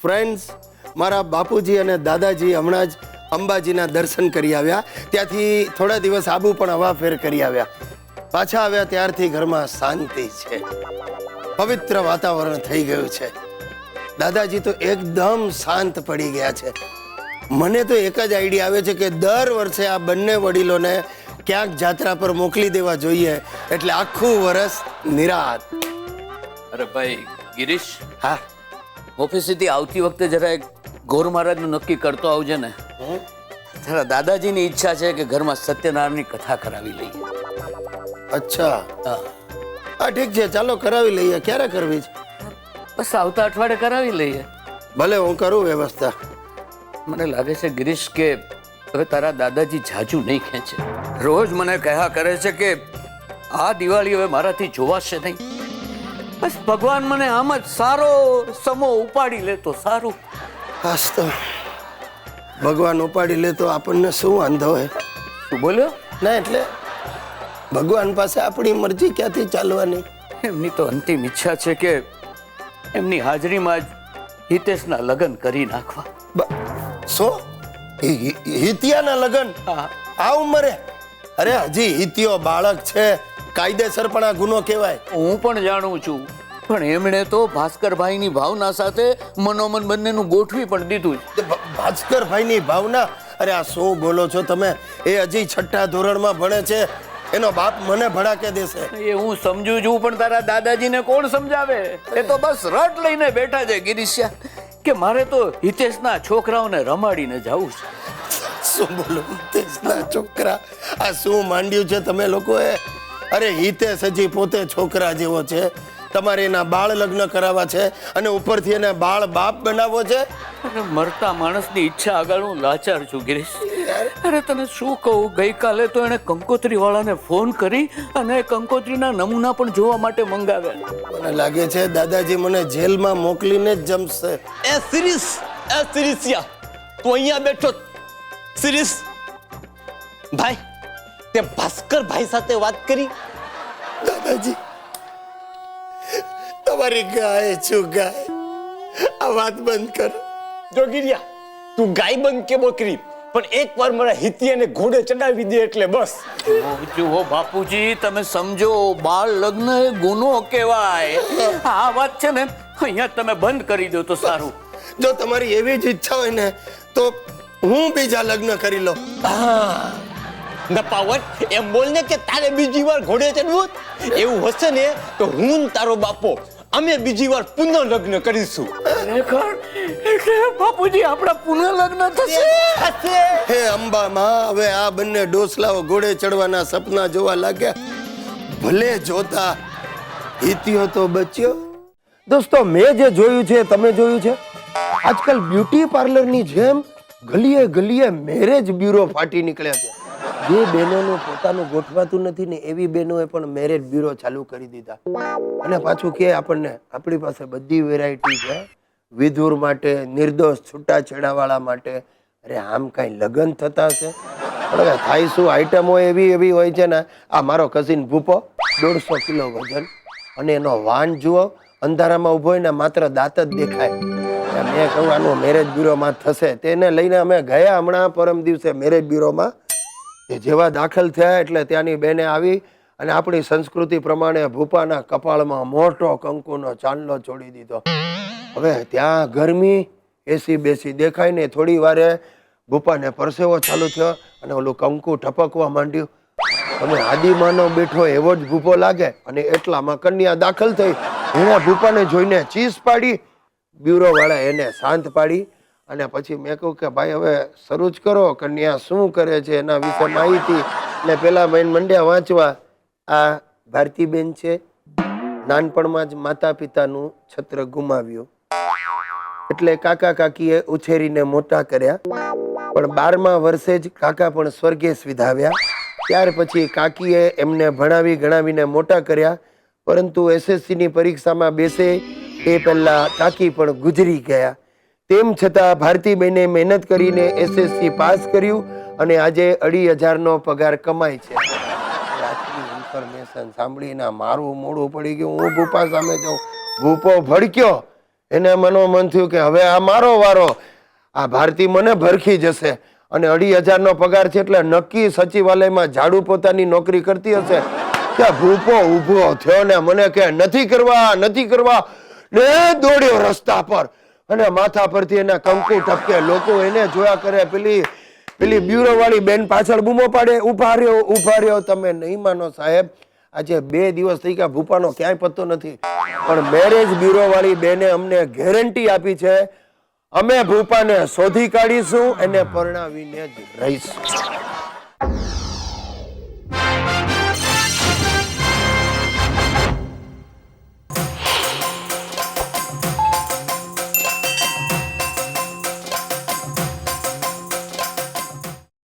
Friends, મારા બાપુજી અને દાદાજી હમણાં જ અંબાજીના દર્શન કરી આવ્યા. ત્યાંથી થોડા દિવસ આબુ પણ હવાફેર કરી આવ્યા. પાછા આવ્યા ત્યારથી ઘરમાં શાંતિ છે, પવિત્ર વાતાવરણ થઈ ગયું છે. દાદાજી તો એકદમ શાંત પડી ગયા છે. મને તો એક જ આઈડિયા આવે છે કે દર વર્ષે આ બંને વડીલોને ક્યાંક જાત્રા પર મોકલી દેવા જોઈએ, એટલે આખું વર્ષ નિરાત. અરે ભાઈ ગિરીશ, હા, ઓફિસેથી આવતી વખતે જરા એક ગોર મહારાજનું નક્કી કરતો આવજે ને. જરા દાદાજીની ઈચ્છા છે કે ઘરમાં સત્યનારાયણની કથા કરાવી લઈએ. અચ્છા, હા, હા ઠીક છે, ચાલો કરાવી લઈએ. ક્યારે કરવી છે? બસ આવતા અઠવાડિયે કરાવી લઈએ. ભલે, હું કરું વ્યવસ્થા. મને લાગે છે ગિરીશ કે હવે તારા દાદાજી જાજુ નહીં ખેંચે. રોજ મને કહ્યા કરે છે કે આ દિવાળી હવે મારાથી જોવાશે નહીં. બસ ભગવાન મને આમ જ સારો સમો ઉપાડી લે તો સારું. હાસ તો ભગવાન ઉપાડી લે તો આપણને શું વાંધો હોય? શું બોલ્યો? ના એટલે ભગવાન પાસે આપણી મરજી ક્યાંથી ચાલવાની? એમની તો અંતિમ ઈચ્છા છે કે એમની હાજરીમાં જ હિતેશના લગ્ન કરી નાખવા. શું? હિતિયાના લગ્ન આ ઉંમરે? અરે હજી હિતિયો બાળક છે, કાયદેસર પણ આ ગુનો કહેવાય. હું પણ જાણું છું, પણ એમણે તો ભાસ્કરભાઈની ભાવના સાથે મનોમન બંનેનું ગોઠવી પણ દીધું છે. ભાસ્કરભાઈની ભાવના? અરે આ શું બોલો છો તમે? એ હજી 6ઠા ધોરણમાં ભણે છે. એનો બાપ મને ભડાકે દેશે. એ હું સમજુ છું, પણ તારા દાદાજીને કોણ સમજાવે? એ તો બસ રટ લઈને બેઠા છે ગિરીશિયા કે મારે તો હિતેશના છોકરાઓને રમાડીને જવું છે. શું બોલો? હિતેશના છોકરા? આ શું માંડ્યું છે તમે લોકોએ? અરે હિતેશ હજી પોતે છોકરા જેવો છે. તમારે એના બાળ લગ્ન કરાવવા છે અને ઉપરથી એને બાળ બાપ બનાવવો છે? અરે મરતા માણસની ઈચ્છા આગળ હું લાચાર છું ગિરીશ. અરે તને શું કહું, ગઈકાલે તો એને કંકોત્રી વાળાને ફોન કરી અને કંકોત્રીના નમૂના પણ જોવા માટે મંગાવ્યા. મને લાગે છે દાદાજી મને જેલમાં મોકલીને જ જમશે. એ સિરીસિયા તું અહીંયા બેઠો. સિરીસ ભાઈ, તે ભાસ્કર ભાઈ સાથે વાત કરી? દાદાજી, તમારી ગાય છું ગાય. આ વાત બંધ કર. જોગીરિયા, તું ગાય બંધ કે બકરી, પણ એકવાર મારા હિતિયાને ઘોડે ચડાવી દે એટલે બસ. જુઓ બાપુજી, તમે સમજો, બાળ લગ્ન એ ગુનો કહેવાય. આ વાત છે ને અહીંયા તમે બંધ કરી દો તો સારું. જો તમારી એવી જ ઈચ્છા હોય ને તો હું બીજા લગ્ન કરી લઉં. નપાવન એમ બોલ ને કે તારે બીજી વાર ઘોડે ચડવું. એવું હશે ને તો હું તારો બાપો અમે બીજી વાર પુનઃ લગ્ન કરીશું. એટલે બાપુજી આપણા પુનઃ લગ્ન થશે. હે અંબા માં, હવે આ બંને ડોસલાઓ ઘોડે ચડવાના સપના જોવા લાગ્યા. ભલે જોતા હિતિયો તો બચ્યો. દોસ્તો, મેં જે જોયું છે તમે જોયું છે? આજકાલ બ્યુટી પાર્લરની જેમ ગલીએ ગલીએ મેરેજ બ્યુરો ફાટી નીકળ્યા છે. જે બહેનોનું પોતાનું ગોઠવાતું નથી ને એવી બહેનોએ પણ મેરેજ બ્યુરો ચાલુ કરી દીધા. અને પાછું કે આપણને આપણી પાસે બધી વેરાયટી છે, વિધુર માટે, નિર્દોષ છૂટાછેડાવાળા માટે. અરે આમ કાંઈ લગ્ન થતા હશે? પણ હવે થાય શું, આઈટમો એવી હોય છે ને. આ મારો કઝિન ભૂપો 150 કિલો વજન, અને એનો વાન જુઓ, અંધારામાં ઉભો હોય ને માત્ર દાંત જ દેખાય. મેં કહ્યું આનું મેરેજ બ્યુરોમાં થશે. તેને લઈને અમે ગયા હમણાં પરમ દિવસે મેરેજ બ્યુરોમાં. તે જેવા દાખલ થયા એટલે ત્યાંની બેને આવી અને આપણી સંસ્કૃતિ પ્રમાણે ભૂપાના કપાળમાં મોટો કંકુનો ચાંદલો છોડી દીધો. હવે ત્યાં ગરમી, એસી બેસી દેખાય ને થોડી વારે ભૂપાને પરસેવો ચાલુ થયો અને ઓલું કંકુ ટપકવા માંડ્યું. તમે આદિમાનો બેઠો એવો જ ભૂપો લાગે. અને એટલામાં કન્યા દાખલ થઈ. એણે ભૂપાને જોઈને ચીસ પાડી. બ્યુરો વાળા એને શાંત પાડી અને પછી મેં કહ્યું કે ભાઈ હવે શરૂ જ કરો, કન્યા શું કરે છે એના વિશે માહિતી. એટલે પેલા બહેન મંડ્યા વાંચવા. આ ભારતીબેન છે, નાનપણમાં જ માતા પિતાનું છત્ર ગુમાવ્યું, એટલે કાકા કાકીએ ઉછેરીને મોટા કર્યા. પણ 12મા વર્ષે જ કાકા પણ સ્વર્ગેશ વિધાવ્યા. ત્યાર પછી કાકીએ એમને ભણાવી ગણાવીને મોટા કર્યા. પરંતુ SSC ની પરીક્ષામાં બેસે એ પહેલા કાકી પણ ગુજરી ગયા. તેમ છતાં ભારતીબેને મહેનત કરીને SSC પાસ કર્યું અને આજે 2,500નો પગાર કમાય છે. આટલી ઇન્ફોર્મેશન સાંભળીને મારું મોઢું પડી ગયું. હું ભૂપા સામે જાઉં. ભૂપો ભડક્યો. એને મનોમન થયું કે હવે આ મારો વારો, આ ભારતી મને ભરખી જશે અને 2,500 પગાર છે એટલે નક્કી સચિવાલયમાં ઝાડુ પોતાની નોકરી કરતી હશે. ત્યાં ભૂપો ઊભો થયો ને મને કે નથી કરવા ને દોડ્યો રસ્તા પર અને માથા પરથી એના કંકુ ટપકે. લોકો એને જોયા કરે. પેલી બ્યુરો વાળી બેન પાછળ બૂમો પાડે, ઉભા રહ્યો. તમે નહીં માનો સાહેબ, આજે 2 દિવસ થઈ ગયા ભૂપાનો ક્યાંય પત્તો નથી. પણ મેરેજ બ્યુરો વાળી બેને અમને ગેરંટી આપી છે, અમે ભૂપાને શોધી કાઢીશું, એને પરણાવીને જ રહીશું.